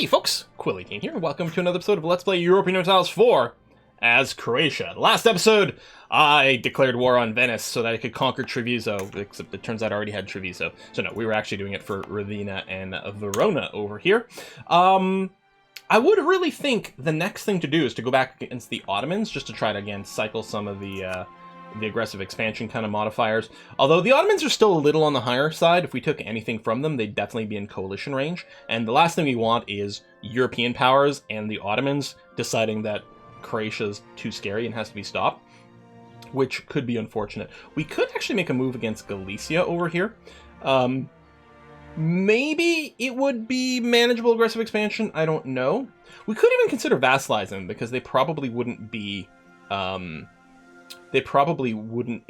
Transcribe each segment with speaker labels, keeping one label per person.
Speaker 1: Hey folks, Quilly18 here, welcome to another episode of Let's Play Europa Universalis 4 as Croatia. Last episode, I declared war on Venice so that I could conquer Treviso, except it turns out I already had Treviso. So no, we were actually doing it for Ravenna and Verona over here. I would really think the next thing to do is to go back against the Ottomans, just to try to, again, cycle some of the aggressive expansion kind of modifiers. Although the Ottomans are still a little on the higher side. If we took anything from them, they'd definitely be in coalition range. And the last thing we want is European powers and the Ottomans deciding that Croatia's too scary and has to be stopped, which could be unfortunate. We could actually make a move against Galicia over here. Maybe it would be manageable aggressive expansion. I don't know. We could even consider vassalizing them because they probably wouldn't be... it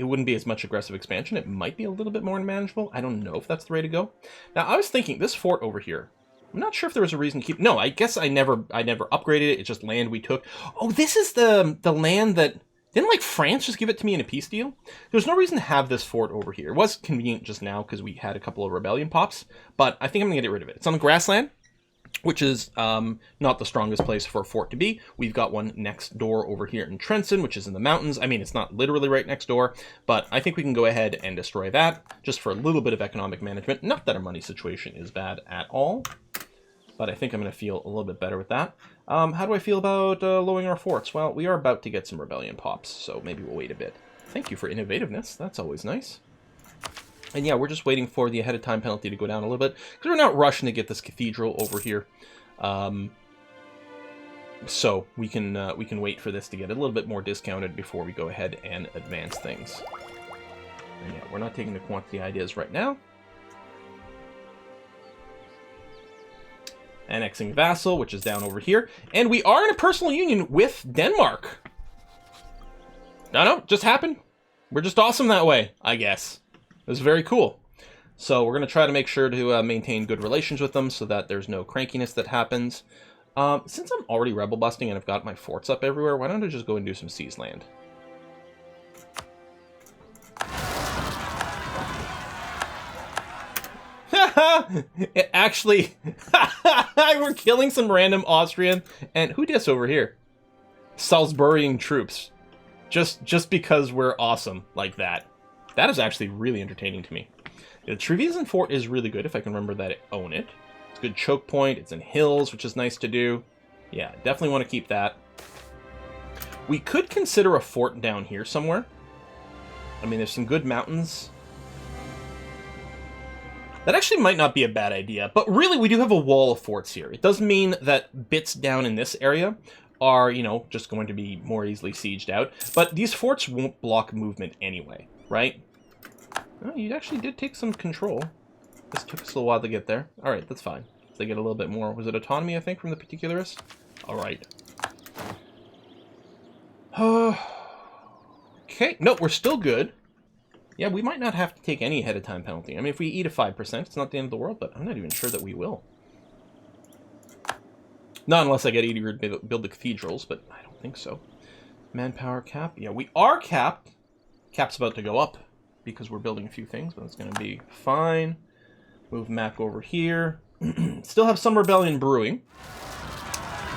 Speaker 1: wouldn't be as much aggressive expansion. It might be a little bit more manageable. I don't know if that's the way to go. Now, I was thinking, this fort over here, I'm not sure if there was a reason to keep... No, I guess I never upgraded it. It's just land we took. Oh, this is the land that... Didn't, like, France just give it to me in a peace deal? There's no reason to have this fort over here. It was convenient just now because we had a couple of rebellion pops, but I think I'm going to get rid of it. It's on the grassland, which is not the strongest place for a fort to be. We've got one next door over here in Trenton, which is in the mountains. I mean, it's not literally right next door, but I think we can go ahead and destroy that just for a little bit of economic management. Not that our money situation is bad at all, but I think I'm going to feel a little bit better with that. How do I feel about lowering our forts? Well, we are about to get some rebellion pops, so maybe we'll wait a bit. Thank you for innovativeness. That's always nice. And yeah, we're just waiting for the ahead of time penalty to go down a little bit, because we're not rushing to get this cathedral over here. So we can wait for this to get a little bit more discounted before we go ahead and advance things. And yeah, we're not taking the quantity ideas right now. Annexing vassal, which is down over here. And we are in a personal union with Denmark. No, just happened. We're just awesome that way, I guess. It was very cool. So we're going to try to make sure to maintain good relations with them so that there's no crankiness that happens. Since I'm already rebel busting and I've got my forts up everywhere, why don't I just go and do some seize land? It actually... We're killing some random Austrian. And who dis over here? Salisburying troops. Just because we're awesome like that. That is actually really entertaining to me. The Trevisan fort is really good if I can remember that I own it. It's a good choke point. It's in hills, which is nice to do. Yeah, definitely want to keep that. We could consider a fort down here somewhere. I mean, there's some good mountains. That actually might not be a bad idea, but really we do have a wall of forts here. It does mean that bits down in this area are, you know, just going to be more easily sieged out. But these forts won't block movement anyway, right? Oh, you actually did take some control. This took us a little while to get there. All right, that's fine. So they get a little bit more. Was it autonomy, I think, from the particularists? All right. Okay, no, we're still good. Yeah, we might not have to take any ahead of time penalty. I mean, if we eat a 5%, it's not the end of the world, but I'm not even sure that we will. Not unless I get 80 to build the cathedrals, but I don't think so. Manpower cap. Yeah, we are capped. Cap's about to go up because we're building a few things, but it's going to be fine. Move Mac over here. Still have some rebellion brewing.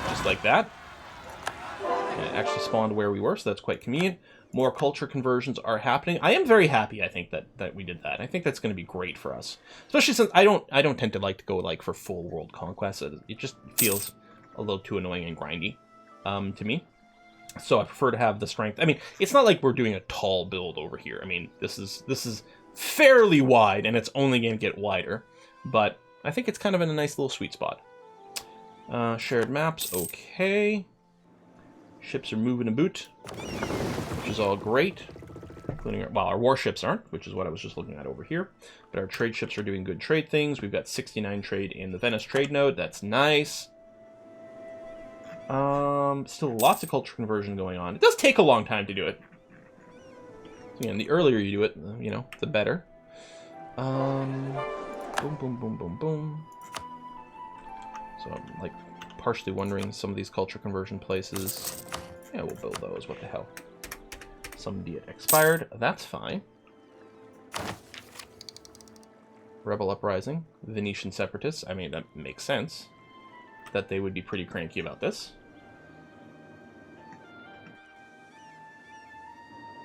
Speaker 1: Just like that. And it actually spawned where we were, so that's quite convenient. More culture conversions are happening. I am very happy, I think, that we did that. I think that's going to be great for us. Especially since I don't tend to like to go like for full world conquest. It just feels a little too annoying and grindy to me. So I prefer to have the strength. I mean, it's not like we're doing a tall build over here. I mean, this is fairly wide, and it's only going to get wider. But I think it's kind of in a nice little sweet spot. Shared maps, okay. Ships are moving about, which is all great. Including our warships aren't, which is what I was just looking at over here. But our trade ships are doing good trade things. We've got 69 trade in the Venice trade node. That's nice. Still lots of culture conversion going on. It does take a long time to do it. Again, the earlier you do it, you know, the better. Boom, boom, boom, boom, boom. So I'm like partially wondering some of these culture conversion places. Yeah, we'll build those. What the hell? Some be expired. That's fine. Rebel uprising. Venetian separatists. I mean, that makes sense. that they would be pretty cranky about this.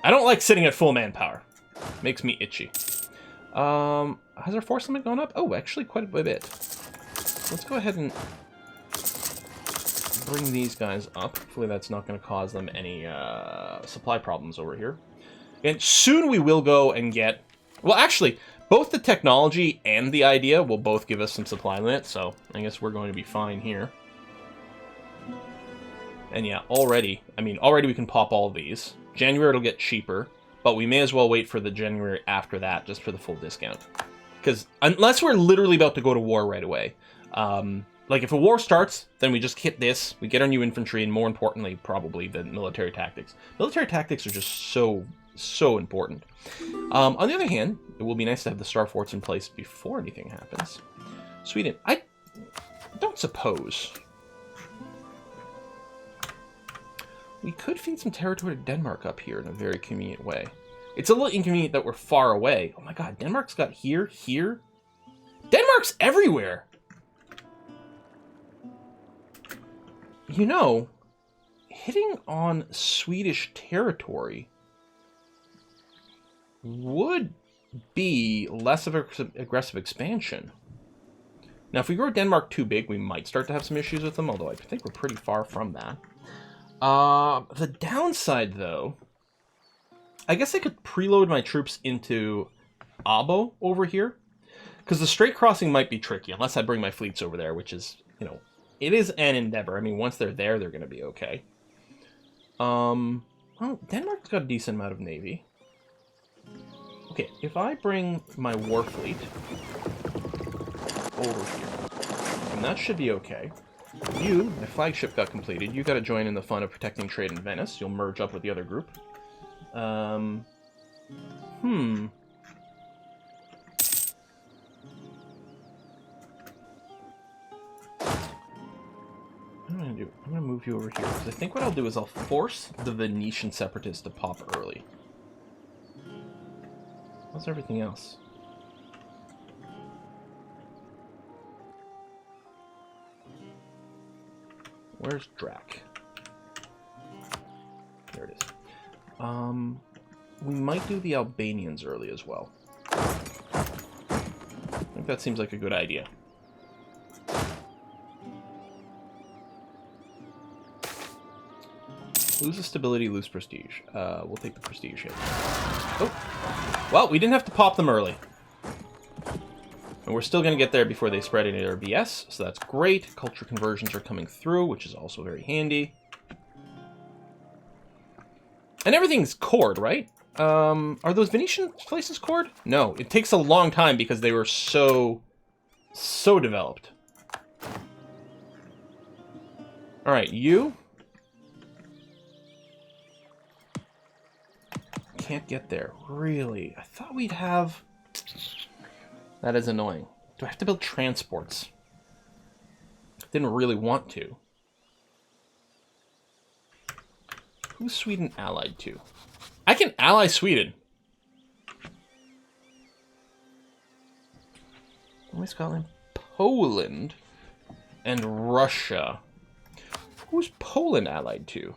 Speaker 1: I don't like sitting at full manpower. Makes me itchy. Has our force limit gone up? Oh, actually quite a bit. Let's go ahead and bring these guys up. Hopefully that's not going to cause them any supply problems over here. And soon we will go and get... Well, actually, both the technology and the idea will both give us some supply limit, so I guess we're going to be fine here. And yeah, already we can pop all of these. January it'll get cheaper, but we may as well wait for the January after that just for the full discount. Because unless we're literally about to go to war right away, like if a war starts, then we just hit this, we get our new infantry, and more importantly, probably the military tactics. Military tactics are just so important. On the other hand, it will be nice to have the Star Forts in place before anything happens. Sweden, I don't suppose... We could feed some territory to Denmark up here in a very convenient way. It's a little inconvenient that we're far away. Oh my god, Denmark's got here, here. Denmark's everywhere! You know, hitting on Swedish territory would be less of an aggressive expansion. Now, if we grow Denmark too big, we might start to have some issues with them, although I think we're pretty far from that. The downside, though, I guess I could preload my troops into Abo over here, because the straight crossing might be tricky, unless I bring my fleets over there, which is, you know, it is an endeavor. I mean, once they're there, they're going to be okay. Well, Denmark's got a decent amount of navy. Okay, if I bring my war fleet over here, and that should be okay. You, my flagship got completed. You got to join in the fun of protecting trade in Venice. You'll merge up with the other group. What am I going to do? I'm going to move you over here. Because I think what I'll do is I'll force the Venetian separatists to pop early. What's everything else? Where's Drac? There it is. We might do the Albanians early as well. I think that seems like a good idea. Lose the stability, lose prestige. We'll take the prestige hit. Oh! Well, we didn't have to pop them early. And we're still going to get there before they spread into their BS, so that's great. Culture conversions are coming through, which is also very handy. And everything's cored, right? Are those Venetian places cored? No, it takes a long time because they were so developed. Alright, you... Can't get there. Really? I thought we'd have... That is annoying. Do I have to build transports? Didn't really want to. Who's Sweden allied to? I can ally Sweden. Only Scotland, Poland, and Russia. Who's Poland allied to?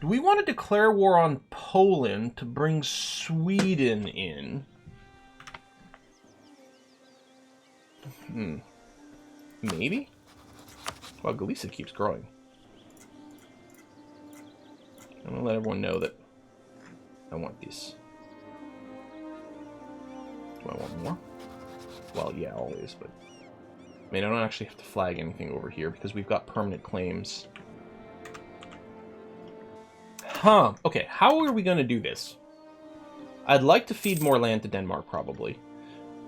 Speaker 1: Do we want to declare war on Poland to bring Sweden in? Maybe? Well, Galicia keeps growing. I'm going to let everyone know that I want this. Do I want more? Well, yeah, always, but... I mean, I don't actually have to flag anything over here because we've got permanent claims. Huh. Okay, how are we going to do this? I'd like to feed more land to Denmark, probably.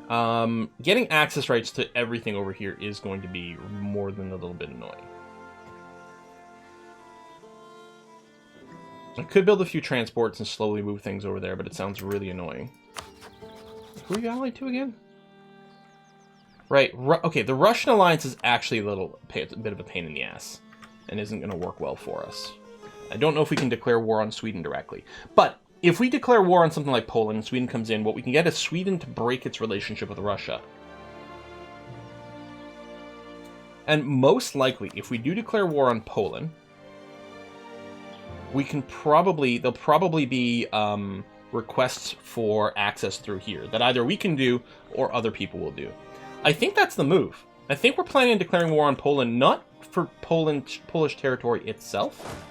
Speaker 1: Getting access rights to everything over here is going to be more than a little bit annoying. I could build a few transports and slowly move things over there, but it sounds really annoying. Who are you allied to again? Right, okay, the Russian alliance is actually a bit of a pain in the ass, and isn't going to work well for us. I don't know if we can declare war on Sweden directly. But if we declare war on something like Poland and Sweden comes in, what we can get is Sweden to break its relationship with Russia. And most likely, if we do declare war on Poland, we can probably... There'll probably be requests for access through here that either we can do or other people will do. I think that's the move. I think we're planning on declaring war on Poland, not for Polish territory itself,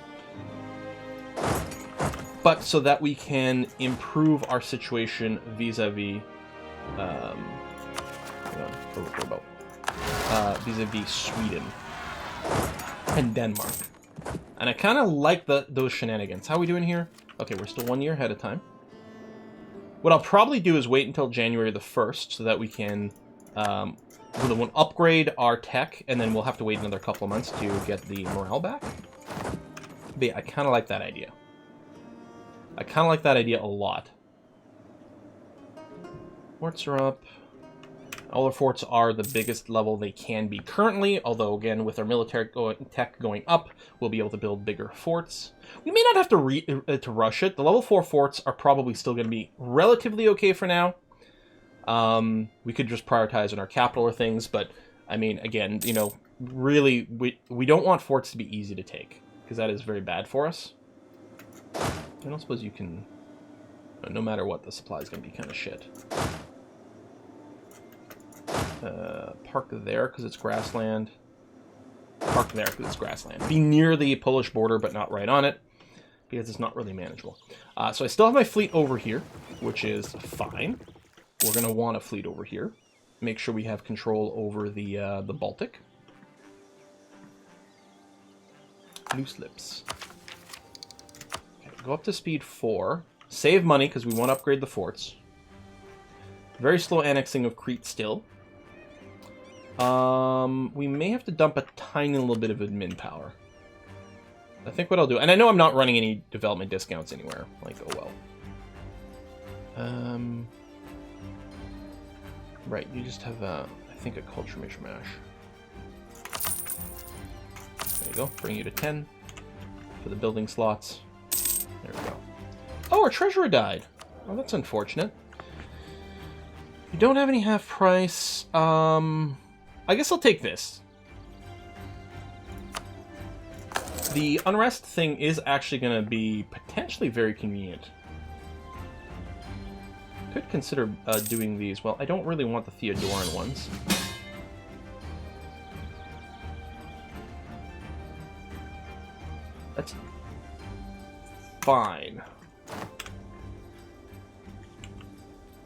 Speaker 1: but so that we can improve our situation vis-a-vis, vis-a-vis Sweden and Denmark. And I kind of like those shenanigans. How are we doing here? Okay, we're still 1 year ahead of time. What I'll probably do is wait until January the 1st so that we can we'll upgrade our tech, and then we'll have to wait another couple of months to get the morale back. But yeah, I kind of like that idea. I kind of like that idea a lot. Forts are up. All our forts are the biggest level they can be currently, although, again, with our military tech going up, we'll be able to build bigger forts. We may not have to rush it. The level 4 forts are probably still going to be relatively okay for now. We could just prioritize on our capital or things, but, I mean, again, you know, really, we don't want forts to be easy to take, because that is very bad for us. I don't suppose you can... No matter what, the supply is going to be kind of shit. Park there, because it's grassland. Park there, because it's grassland. Be near the Polish border, but not right on it, because it's not really manageable. So I still have my fleet over here, which is fine. We're going to want a fleet over here. Make sure we have control over the Baltic. Loose lips. Okay, go up to speed 4. Save money, because we want to upgrade the forts. Very slow annexing of Crete still. We may have to dump a tiny little bit of admin power. I think what I'll do... And I know I'm not running any development discounts anywhere. Like, oh well. Right, you just have, I think, a culture mishmash. There you go. Bring you to 10 for the building slots. There we go. Oh, our treasurer died. Oh, that's unfortunate. You don't have any half price. I guess I'll take this. The unrest thing is actually going to be potentially very convenient. Could consider doing these. Well, I don't really want the Theodoran ones. That's fine.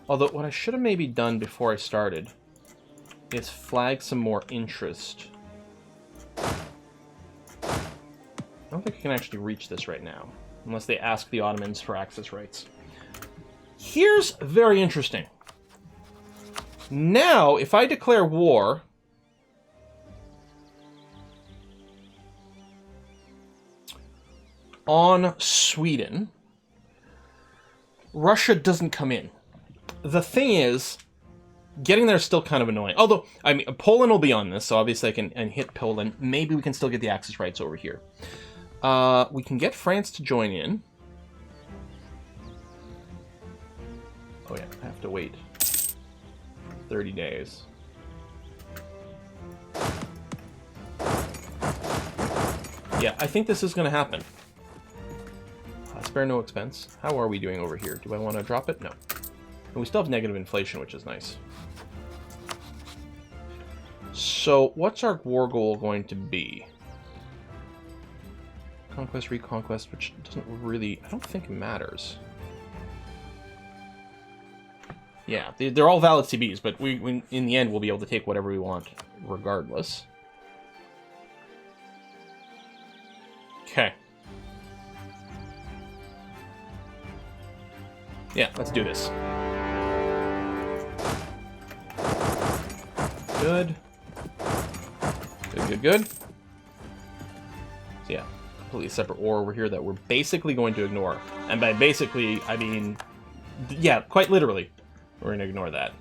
Speaker 1: Although, what I should have maybe done before I started is flag some more interest. I don't think I can actually reach this right now, unless they ask the Ottomans for access rights. Here's very interesting. Now, if I declare war on Sweden, Russia doesn't come in. The thing is, getting there is still kind of annoying. Although, I mean, Poland will be on this, so obviously I can hit Poland. Maybe we can still get the access rights over here. We can get France to join in. Oh yeah, I have to wait 30 days. Yeah, I think this is going to happen. Spare no expense. How are we doing over here? Do I want to drop it? No. And we still have negative inflation, which is nice. So, what's our war goal going to be? Conquest, reconquest, which doesn't really... I don't think it matters. Yeah, they're all valid CBs, but we in the end, we'll be able to take whatever we want, regardless. Okay. Yeah, let's do this. Good. Good. So yeah, completely separate war over here that we're basically going to ignore. And by basically, I mean, yeah, quite literally. We're going to ignore that.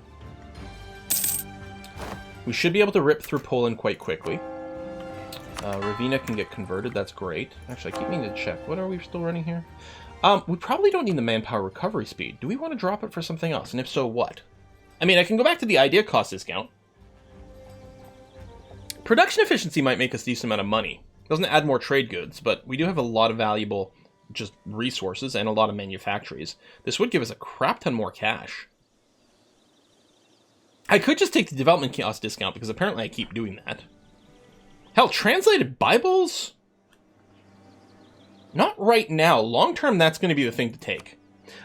Speaker 1: We should be able to rip through Poland quite quickly. Ravenna can get converted. That's great. Actually, I keep meaning to check. What are we still running here? We probably don't need the manpower recovery speed. Do we want to drop it for something else? And if so, what? I mean, I can go back to the idea cost discount. Production efficiency might make us a decent amount of money. Doesn't add more trade goods, but we do have a lot of valuable just resources and a lot of manufactories. This would give us a crap ton more cash. I could just take the development cost discount because apparently I keep doing that. Hell, translated Bibles? Not right now. Long term, that's going to be the thing to take.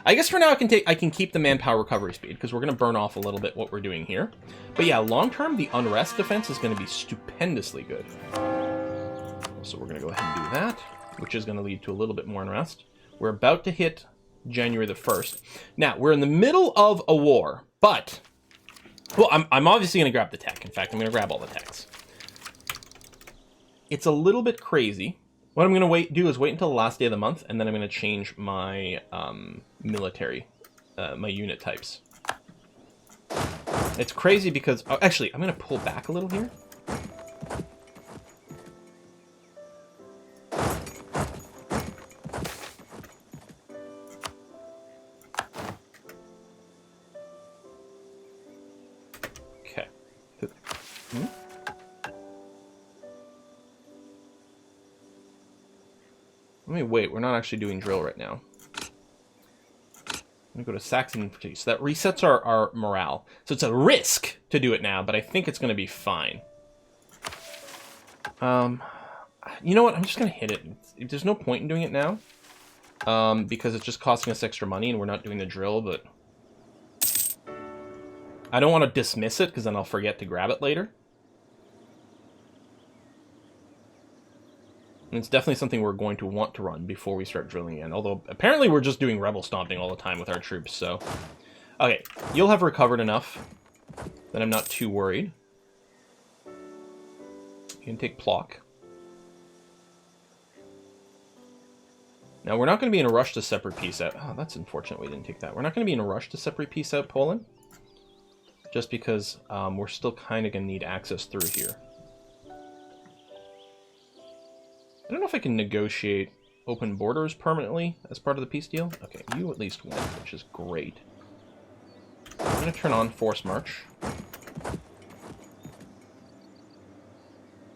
Speaker 1: I guess for now I can keep the manpower recovery speed because we're going to burn off a little bit what we're doing here. But yeah, long term, the unrest defense is going to be stupendously good. So we're going to go ahead and do that, which is going to lead to a little bit more unrest. We're about to hit January the 1st. Now, we're in the middle of a war, but... Well, I'm obviously going to grab the tech. In fact, I'm going to grab all the techs. It's a little bit crazy. What I'm going to do is wait until the last day of the month, and then I'm going to change my military, my unit types. It's crazy because... Oh, actually, I'm going to pull back a little here. Okay. Let me wait. We're not actually doing drill right now. I'm going to go to Saxon Infantry. So that resets our morale. So it's a risk to do it now, but I think it's going to be fine. You know what? I'm just going to hit it. There's no point in doing it now. Because it's just costing us extra money and we're not doing the drill, but... I don't want to dismiss it because then I'll forget to grab it later. And it's definitely something we're going to want to run before we start drilling again. Although, apparently we're just doing rebel stomping all the time with our troops, so... Okay, you'll have recovered enough that I'm not too worried. You can take Plock. Now, we're not going to be in a rush to separate peace out. Oh, that's unfortunate we didn't take that. We're not going to be in a rush to separate peace out Poland. Just because we're still kind of going to need access through here. I don't know if I can negotiate open borders permanently as part of the peace deal. Okay, you at least win, which is great. I'm going to turn on Force March.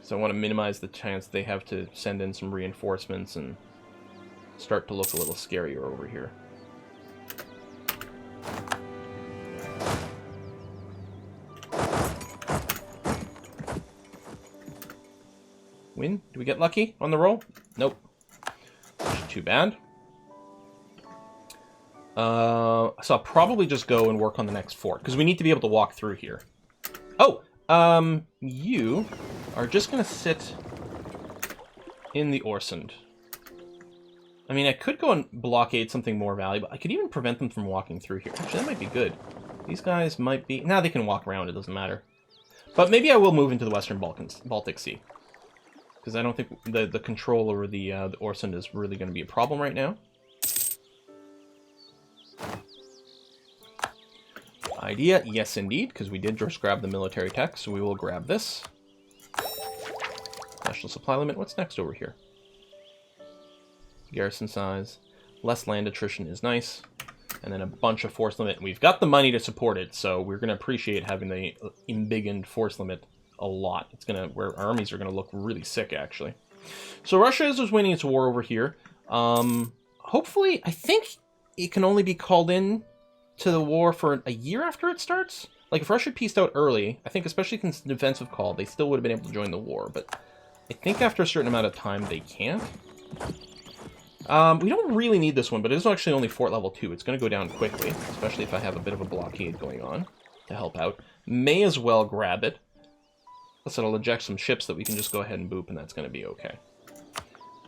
Speaker 1: So I want to minimize the chance they have to send in some reinforcements and start to look a little scarier over here. Win? Do we get lucky on the roll? Nope. Too bad. So I'll probably just go and work on the next fort, because we need to be able to walk through here. Oh! You are just going to sit in the Orsund. I mean, I could go and blockade something more valuable. I could even prevent them from walking through here. Actually, that might be good. These guys might be... Now they can walk around, it doesn't matter. But maybe I will move into the Western Baltic Sea. Because I don't think the control over the Orsund is really going to be a problem right now. Idea, yes indeed, because we did just grab the military tech, so we will grab this. National supply limit, what's next over here? Garrison size, less land attrition is nice, and then a bunch of force limit. We've got the money to support it, so we're going to appreciate having the embiggened force limit a lot. It's gonna, where our armies are gonna look really sick, actually. So Russia is winning its war over here. Hopefully, I think it can only be called in to the war for a year after it starts. Like, if Russia peaced out early, I think especially since the defensive call, they still would have been able to join the war. But I think after a certain amount of time, they can't. We don't really need this one, but it is actually only fort level 2. It's going to go down quickly, especially if I have a bit of a blockade going on to help out. May as well grab it. Plus it'll eject some ships that we can just go ahead and boop, and that's going to be okay.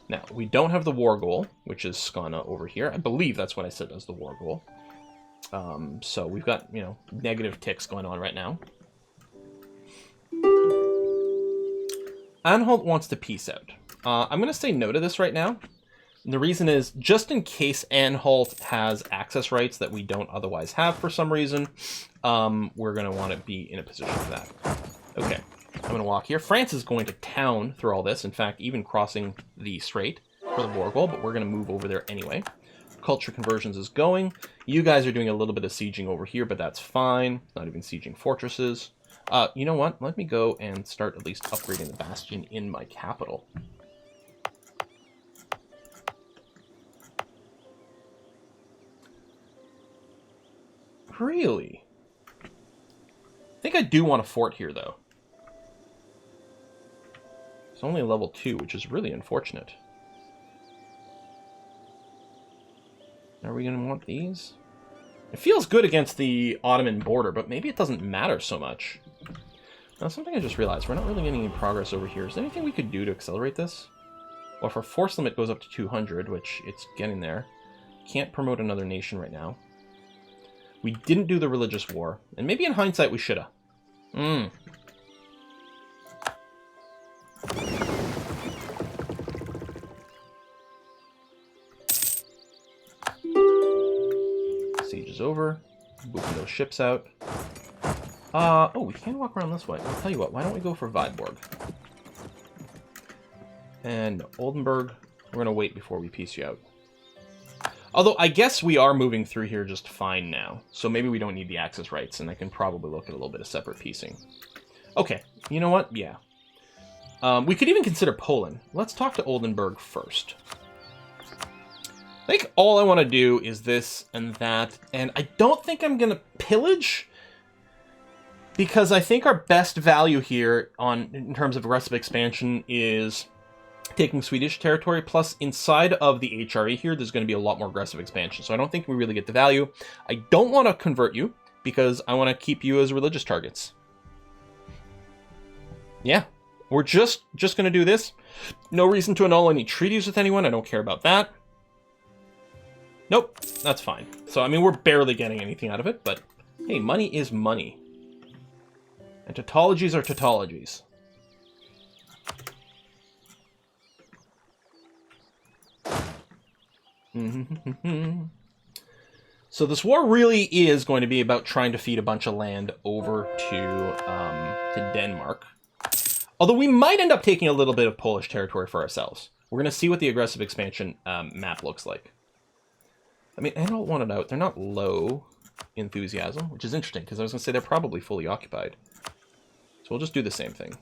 Speaker 1: Now, we don't have the war goal, which is Skana over here. I believe that's what I said as the war goal. So we've got, you know, negative ticks going on right now. Anhalt wants to peace out. I'm going to say no to this right now. And the reason is, just in case Anhalt has access rights that we don't otherwise have for some reason, we're going to want to be in a position for that. Okay. I'm going to walk here. France is going to town through all this. In fact, even crossing the strait for the war goal, but we're going to move over there anyway. Culture conversions is going. You guys are doing a little bit of sieging over here, but that's fine. Not even sieging fortresses. You know what? Let me go and start at least upgrading the bastion in my capital. Really? I think I do want a fort here, though. It's only a level 2, which is really unfortunate. Are we going to want these? It feels good against the Ottoman border, but maybe it doesn't matter so much. Now, something I just realized, we're not really getting any progress over here. Is there anything we could do to accelerate this? Well, if our force limit goes up to 200, which it's getting there, can't promote another nation right now. We didn't do the religious war, and maybe in hindsight we shoulda. Siege is over. Moving those ships out. Oh, we can walk around this way. I'll tell you what, why don't we go for Viborg? And Oldenburg, we're going to wait before we piece you out. Although, I guess we are moving through here just fine now. So maybe we don't need the access rights, and I can probably look at a little bit of separate piecing. Okay, you know what? Yeah. We could even consider Poland. Let's talk to Oldenburg first. I think all I want to do is this and that, and I don't think I'm going to pillage, because I think our best value here in terms of aggressive expansion is taking Swedish territory, plus inside of the HRE here, there's going to be a lot more aggressive expansion, so I don't think we really get the value. I don't want to convert you, because I want to keep you as religious targets. Yeah, we're just going to do this. No reason to annul any treaties with anyone, I don't care about that. Nope, that's fine. So, I mean, we're barely getting anything out of it, but hey, money is money. And tautologies are tautologies. So this war really is going to be about trying to feed a bunch of land over to Denmark. Although we might end up taking a little bit of Polish territory for ourselves. We're going to see what the aggressive expansion map looks like. I mean, I don't want it out. They're not low enthusiasm, which is interesting, because I was going to say they're probably fully occupied. So we'll just do the same thing.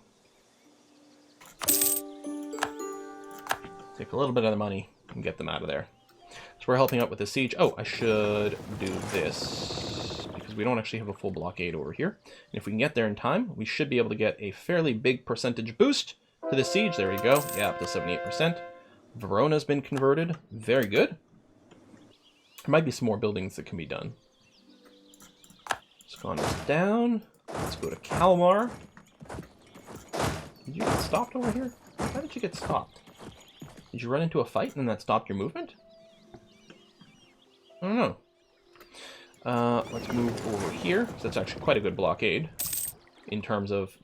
Speaker 1: Take a little bit of the money and get them out of there. So we're helping out with the siege. Oh, I should do this, because we don't actually have a full blockade over here. And if we can get there in time, we should be able to get a fairly big percentage boost to the siege. There we go. Yeah, up to 78%. Verona's been converted. Very good. There might be some more buildings that can be done. Sconner's down. Let's go to Kalmar. Did you get stopped over here? How did you get stopped? Did you run into a fight and then that stopped your movement? I don't know. Let's move over here, because that's actually quite a good blockade. In terms of...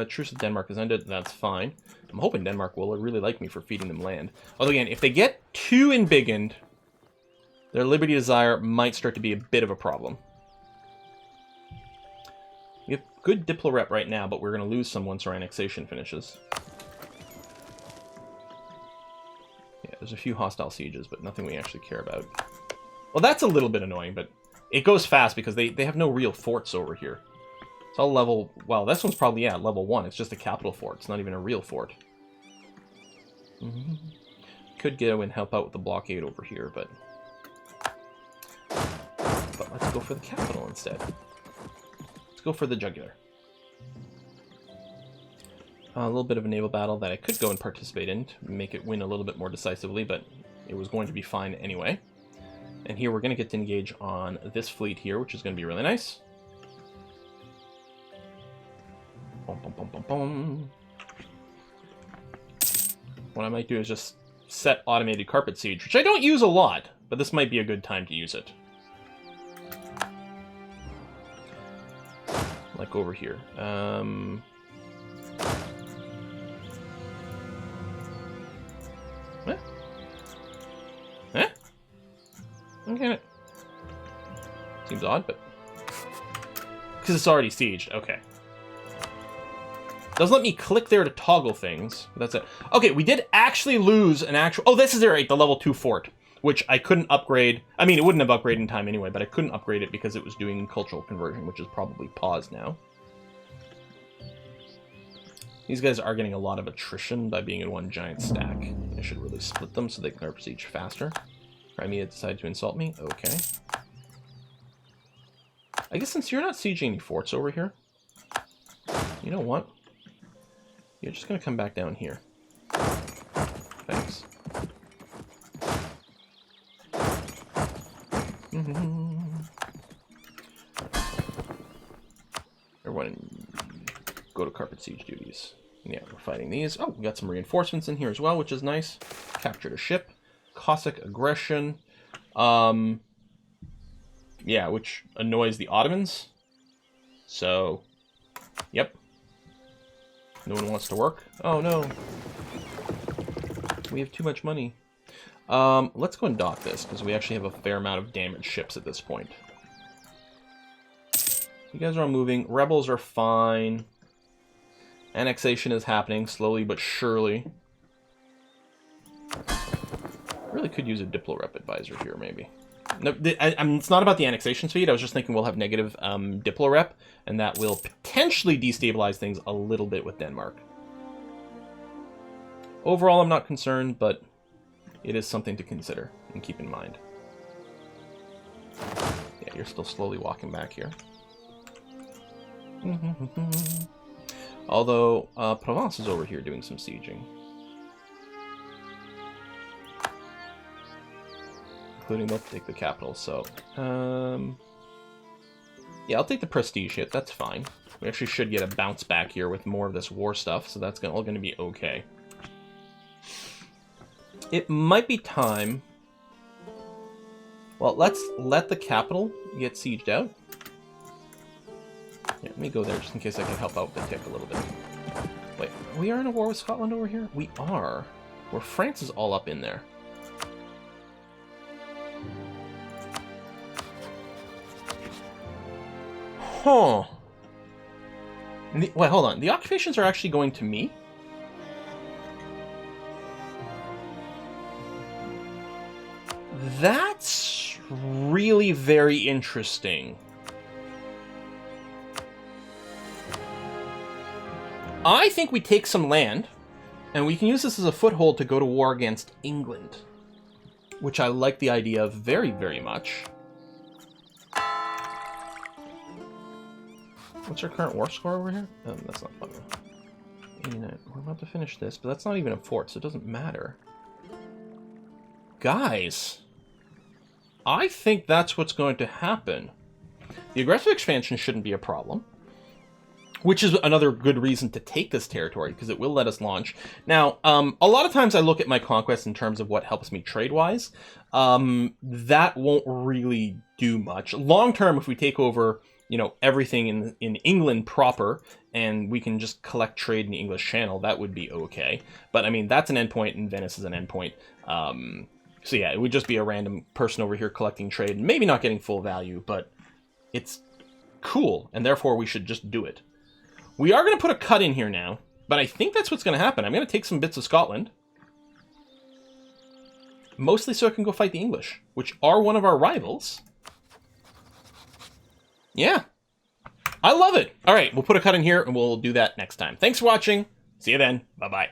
Speaker 1: Truce with Denmark has ended, that's fine. I'm hoping Denmark will really like me for feeding them land. Although again, if they get too embiggened, their liberty desire might start to be a bit of a problem. We have good diplo rep right now, but we're going to lose some once our annexation finishes. Yeah, there's a few hostile sieges, but nothing we actually care about. Well, that's a little bit annoying, but it goes fast because they have no real forts over here. It's all level... Well, this one's probably, yeah, level 1. It's just a capital fort. It's not even a real fort. Could go and help out with the blockade over here, but let's go for the capital instead. Let's go for the jugular. A little bit of a naval battle that I could go and participate in to make it win a little bit more decisively, but it was going to be fine anyway. And here we're going to get to engage on this fleet here, which is going to be really nice. Boom, boom, boom, boom, boom. What I might do is just set automated carpet siege, which I don't use a lot, but this might be a good time to use it. Like over here. Okay. Seems odd, but... Because it's already sieged. Okay. Doesn't let me click there to toggle things, but that's it. Okay, we did actually lose an actual... Oh, this is it, right, the level 2 fort, which I couldn't upgrade. I mean, it wouldn't have upgraded in time anyway, but I couldn't upgrade it because it was doing cultural conversion, which is probably paused now. These guys are getting a lot of attrition by being in one giant stack. I should really split them so they can siege faster. Crimea decided to insult me. Okay. I guess since you're not sieging any forts over here, you know what? You're just going to come back down here. Thanks. Everyone go to carpet siege duties. Yeah, we're fighting these. Oh, we got some reinforcements in here as well, which is nice. Captured a ship. Cossack aggression. Yeah, which annoys the Ottomans. So, yep. No one wants to work. Oh, no. We have too much money. Let's go and dock this, because we actually have a fair amount of damaged ships at this point. You guys are all moving. Rebels are fine. Annexation is happening, slowly but surely. Really could use a Diplo Rep advisor here, maybe. No, it's not about the annexation speed. I was just thinking we'll have negative Diplo Rep, and that will potentially destabilize things a little bit with Denmark. Overall, I'm not concerned, but it is something to consider and keep in mind. Yeah, you're still slowly walking back here. Although, Provence is over here doing some sieging. Including they'll take the capital, so... yeah, I'll take the prestige hit, that's fine. We actually should get a bounce back here with more of this war stuff, so that's all going to be okay. It might be time... Well, let's let the capital get sieged out. Yeah, let me go there just in case I can help out the tick a little bit. Wait, we are in a war with Scotland over here? We are. Where France is all up in there. Huh. Wait, hold on. The occupations are actually going to me? That's really very interesting. I think we take some land, and we can use this as a foothold to go to war against England, which I like the idea of very, very much. What's our current war score over here? That's not fun. 89. We're about to finish this, but that's not even a fort, so it doesn't matter. Guys, I think that's what's going to happen. The aggressive expansion shouldn't be a problem. Which is another good reason to take this territory, because it will let us launch. Now, a lot of times I look at my conquests in terms of what helps me trade-wise. That won't really do much. Long-term, if we take over, you know, everything in England proper, and we can just collect trade in the English Channel, that would be okay. But, I mean, that's an endpoint, and Venice is an endpoint. So, yeah, it would just be a random person over here collecting trade, and maybe not getting full value, but it's cool, and therefore we should just do it. We are going to put a cut in here now, but I think that's what's going to happen. I'm going to take some bits of Scotland. Mostly so I can go fight the English, which are one of our rivals. Yeah. I love it. All right, we'll put a cut in here, and we'll do that next time. Thanks for watching. See you then. Bye-bye.